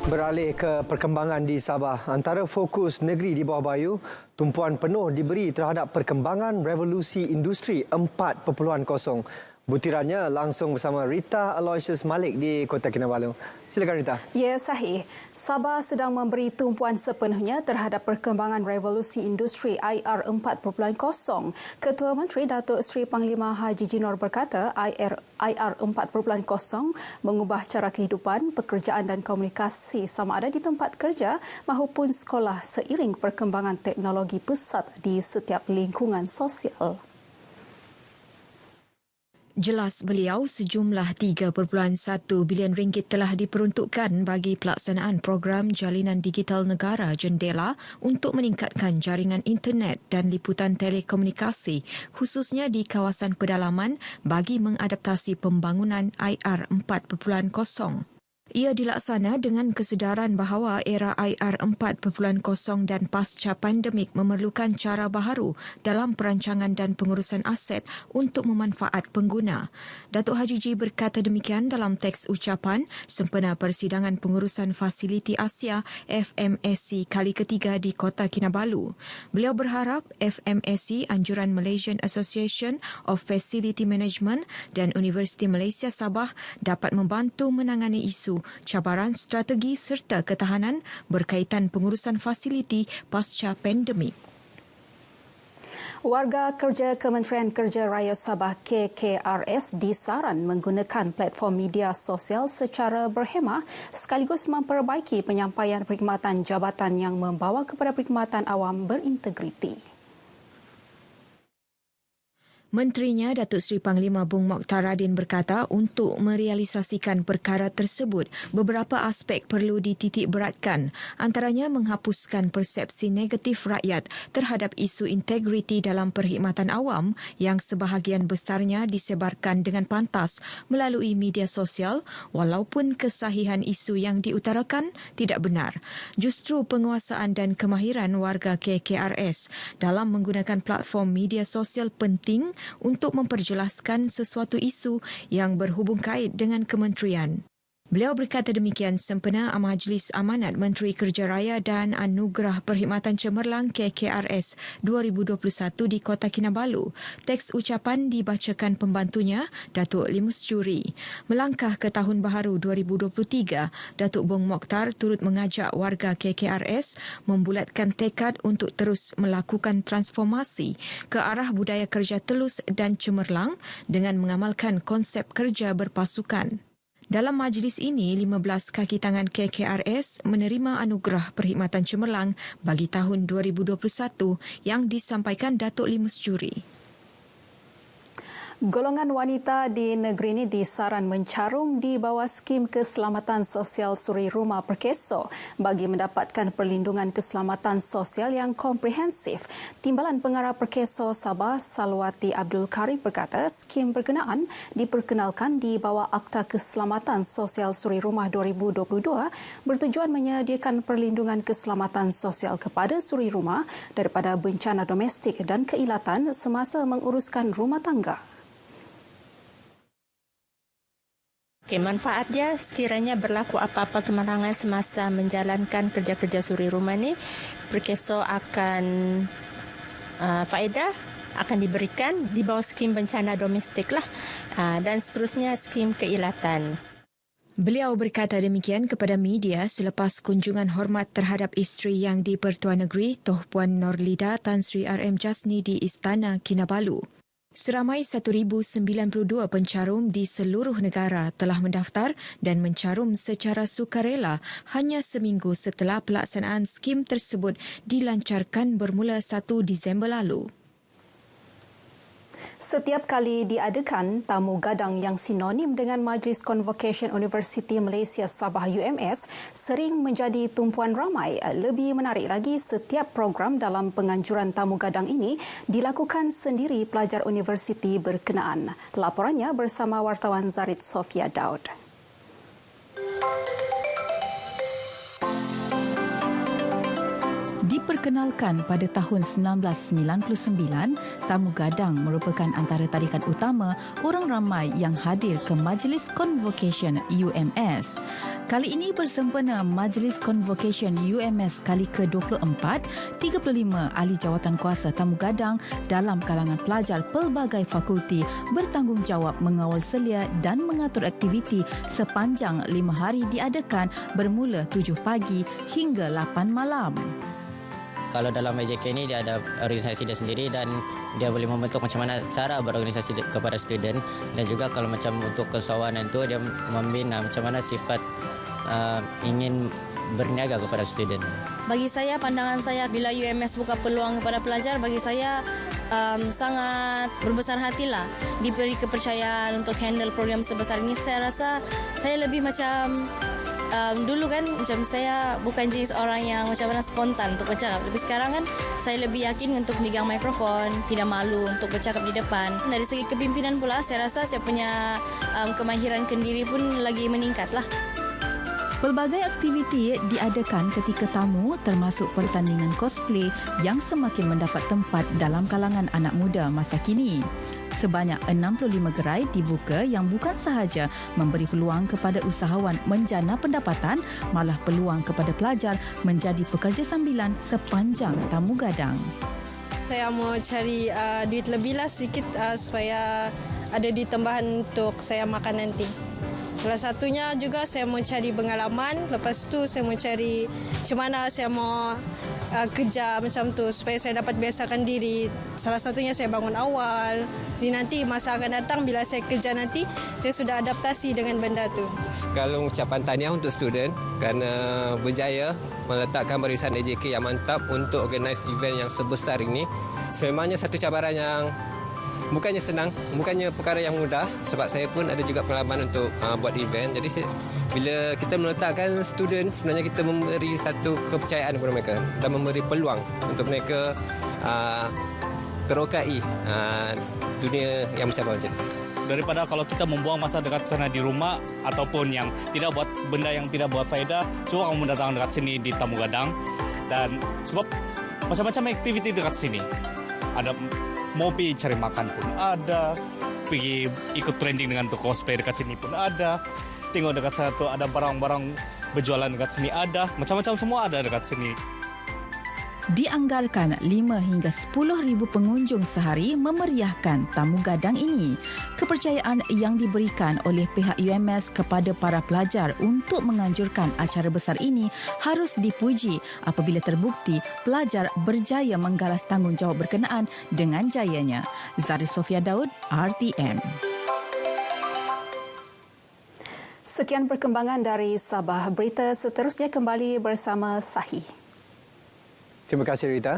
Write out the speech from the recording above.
Beralih ke perkembangan di Sabah, antara fokus negeri di bawah Bayu, tumpuan penuh diberi terhadap perkembangan revolusi industri 4.0. Butirannya langsung bersama Rita Aloysius Malik di Kota Kinabalu. Silakan Rita. Ya, sahih. Sabah sedang memberi tumpuan sepenuhnya terhadap perkembangan revolusi industri IR 4.0. Ketua Menteri Datuk Seri Panglima Haji Jinor berkata IR 4.0 mengubah cara kehidupan, pekerjaan dan komunikasi sama ada di tempat kerja maupun sekolah seiring perkembangan teknologi pesat di setiap lingkungan sosial. Jelas beliau, sejumlah 3.1 bilion ringgit telah diperuntukkan bagi pelaksanaan program Jalinan Digital Negara Jendela untuk meningkatkan jaringan internet dan liputan telekomunikasi khususnya di kawasan pedalaman bagi mengadaptasi pembangunan IR 4.0. Ia dilaksana dengan kesedaran bahawa era IR 4.0 dan pasca pandemik memerlukan cara baharu dalam perancangan dan pengurusan aset untuk memanfaat pengguna. Datuk Haji Ji berkata demikian dalam teks ucapan sempena persidangan pengurusan Fasiliti Asia FMSC kali ketiga di Kota Kinabalu. Beliau berharap FMSC, Anjuran Malaysian Association of Facility Management dan Universiti Malaysia Sabah dapat membantu menangani isu cabaran strategi serta ketahanan berkaitan pengurusan fasiliti pasca pandemik. Warga kerja Kementerian Kerja Raya Sabah KKRS disaran menggunakan platform media sosial secara berhemah sekaligus memperbaiki penyampaian perkhidmatan jabatan yang membawa kepada perkhidmatan awam berintegriti. Menterinya Datuk Seri Panglima Bung Mokhtar Radin berkata untuk merealisasikan perkara tersebut, beberapa aspek perlu dititik beratkan, antaranya menghapuskan persepsi negatif rakyat terhadap isu integriti dalam perkhidmatan awam yang sebahagian besarnya disebarkan dengan pantas melalui media sosial walaupun kesahihan isu yang diutarakan tidak benar. Justru penguasaan dan kemahiran warga KKRS dalam menggunakan platform media sosial penting untuk memperjelaskan sesuatu isu yang berhubung kait dengan kementerian. Beliau berkata demikian sempena Majlis Amanat Menteri Kerja Raya dan Anugerah Perkhidmatan Cemerlang KKRS 2021 di Kota Kinabalu. Teks ucapan dibacakan pembantunya, Datuk Limus Juri. Melangkah ke Tahun Baharu 2023, Datuk Bung Mokhtar turut mengajak warga KKRS membulatkan tekad untuk terus melakukan transformasi ke arah budaya kerja telus dan cemerlang dengan mengamalkan konsep kerja berpasukan. Dalam majlis ini, 15 kaki tangan KKRS menerima anugerah perkhidmatan cemerlang bagi tahun 2021 yang disampaikan Datuk Limus Juri. Golongan wanita di negeri ini disaran mencarum di bawah skim keselamatan sosial suri rumah Perkeso bagi mendapatkan perlindungan keselamatan sosial yang komprehensif. Timbalan Pengarah Perkeso Sabah Salwati Abdul Karim berkata skim berkenaan diperkenalkan di bawah Akta Keselamatan Sosial Suri Rumah 2022 bertujuan menyediakan perlindungan keselamatan sosial kepada suri rumah daripada bencana domestik dan keilatan semasa menguruskan rumah tangga. Manfaat dia sekiranya berlaku apa-apa kemalangan semasa menjalankan kerja-kerja suri rumah ni, Perkeso akan faedah akan diberikan di bawah skim bencana domestik lah dan seterusnya skim keilatan. Beliau berkata demikian kepada media selepas kunjungan hormat terhadap isteri yang di-Pertuan Negeri Toh Puan Norlida Tan Sri RM Jasni di Istana Kinabalu. Seramai 1,092 pencarum di seluruh negara telah mendaftar dan mencarum secara sukarela hanya seminggu setelah pelaksanaan skim tersebut dilancarkan bermula 1 Disember lalu. Setiap kali diadakan tamu gadang yang sinonim dengan Majlis Convocation Universiti Malaysia Sabah UMS sering menjadi tumpuan ramai. Lebih menarik lagi, setiap program dalam penganjuran tamu gadang ini dilakukan sendiri pelajar universiti berkenaan. Laporannya bersama wartawan Zarid Sofia Daud. Diperkenalkan pada tahun 1999, Tamu Gadang merupakan antara tarikan utama orang ramai yang hadir ke Majlis Convocation UMS. Kali ini bersempena Majlis Convocation UMS kali ke-24, 35 ahli jawatankuasa Tamu Gadang dalam kalangan pelajar pelbagai fakulti bertanggungjawab mengawal selia dan mengatur aktiviti sepanjang 5 hari diadakan bermula 7 pagi hingga 8 malam. Kalau dalam AJK ini dia ada organisasi dia sendiri dan dia boleh membentuk macam mana cara berorganisasi kepada student, dan juga kalau macam untuk kesawanan tu dia membina macam mana sifat ingin berniaga kepada student. Bagi saya, pandangan saya bila UMS buka peluang kepada pelajar, bagi saya sangat berbesar hatilah diberi kepercayaan untuk handle program sebesar ini. Saya rasa saya lebih macam dulu kan macam saya bukan jenis orang yang macam mana spontan untuk bercakap. Tapi sekarang kan saya lebih yakin untuk megang mikrofon, tidak malu untuk bercakap di depan. Dari segi kepimpinan pula, saya rasa saya punya kemahiran kendiri pun lagi meningkat lah. Pelbagai aktiviti diadakan ketika tamu termasuk pertandingan cosplay yang semakin mendapat tempat dalam kalangan anak muda masa kini. Sebanyak 65 gerai dibuka yang bukan sahaja memberi peluang kepada usahawan menjana pendapatan, malah peluang kepada pelajar menjadi pekerja sambilan sepanjang Tamu Gadang. Saya mau cari duit lebih lah sikit supaya ada duit tambahan untuk saya makan nanti. Salah satunya juga saya mau cari pengalaman, lepas tu saya mau cari macam mana saya mau kerja macam tu supaya saya dapat biasakan diri. Salah satunya saya bangun awal. Jadi nanti masa akan datang bila saya kerja nanti, saya sudah adaptasi dengan benda tu. Sekali ucapan tahniah untuk student kerana berjaya meletakkan barisan AJK yang mantap untuk organize event yang sebesar ini. Sememangnya satu cabaran yang bukannya senang, bukannya perkara yang mudah, sebab saya pun ada juga pengalaman untuk buat event. Jadi bila kita meletakkan student, sebenarnya kita memberi satu kepercayaan kepada mereka dan memberi peluang untuk mereka terokai dunia yang mencabar macam ini. Daripada kalau kita membuang masa dekat sana di rumah ataupun yang tidak buat benda yang tidak buat faedah, cuba kamu datang dekat sini di Tamu Gadang. Dan sebab macam-macam aktiviti dekat sini. Ada mau pergi cari makan pun ada, pergi ikut trending dengan tu cosplay dekat sini pun ada, tengok dekat sana tu ada barang-barang berjualan dekat sini ada, macam-macam semua ada dekat sini. Dianggarkan 5 hingga 10,000 pengunjung sehari memeriahkan Tamu Gadang ini. Kepercayaan yang diberikan oleh pihak UMS kepada para pelajar untuk menganjurkan acara besar ini harus dipuji apabila terbukti pelajar berjaya menggalas tanggungjawab berkenaan dengan jayanya. Zari Sofia Daud, RTM. Sekian perkembangan dari Sabah. Berita seterusnya kembali bersama Sahih. Terima kasih Rita.